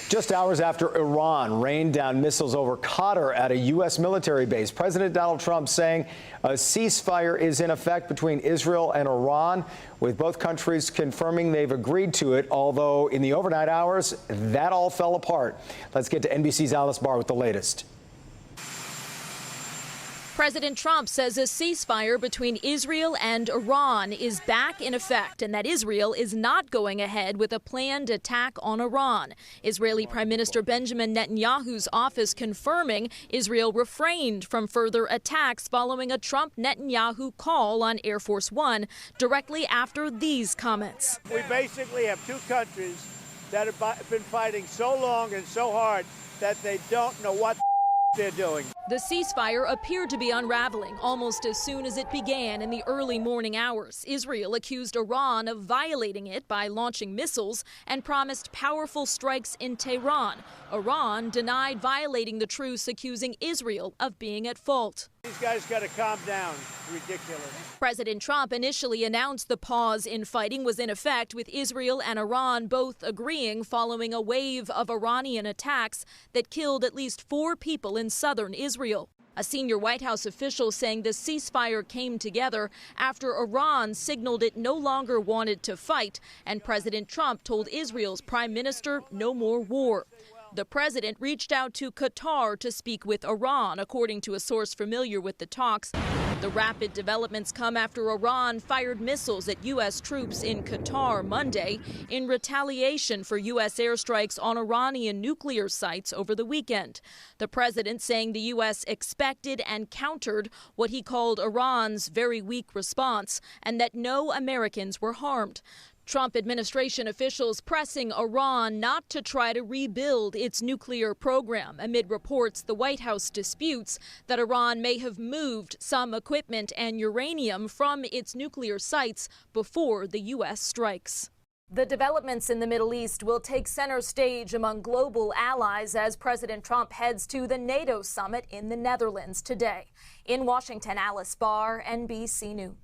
Just hours after Iran rained down missiles over Qatar at a U.S. military base, President Donald Trump saying a ceasefire is in effect between Israel and Iran, with both countries confirming they've agreed to it, although in the overnight hours, that all fell apart. Let's get to NBC's Alice Barr with the latest. President Trump says a ceasefire between Israel and Iran is back in effect and that Israel is not going ahead with a planned attack on Iran. Israeli Prime Minister Benjamin Netanyahu's office confirming Israel refrained from further attacks following a Trump-Netanyahu call on Air Force One directly after these comments. We basically have two countries that have been fighting so long and so hard that they don't know what they're doing. The ceasefire appeared to be unraveling almost as soon as it began in the early morning hours. Israel accused Iran of violating it by launching missiles and promised powerful strikes in Tehran. Iran denied violating the truce, accusing Israel of being at fault. These guys got to calm down. Ridiculous. President Trump initially announced the pause in fighting was in effect, with Israel and Iran both agreeing following a wave of Iranian attacks that killed at least 4 people in southern Israel. A senior White House official saying the ceasefire came together after Iran signaled it no longer wanted to fight, and President Trump told Israel's prime minister no more war. The president reached out to Qatar to speak with Iran, according to a source familiar with the talks. The rapid developments come after Iran fired missiles at U.S. troops in Qatar Monday in retaliation for U.S. airstrikes on Iranian nuclear sites over the weekend. The president saying the U.S. expected and countered what he called Iran's very weak response and that no Americans were harmed. Trump administration officials pressing Iran not to try to rebuild its nuclear program amid reports the White House disputes that Iran may have moved some equipment and uranium from its nuclear sites before the U.S. strikes. The developments in the Middle East will take center stage among global allies as President Trump heads to the NATO summit in the Netherlands today. In Washington, Alice Barr, NBC News.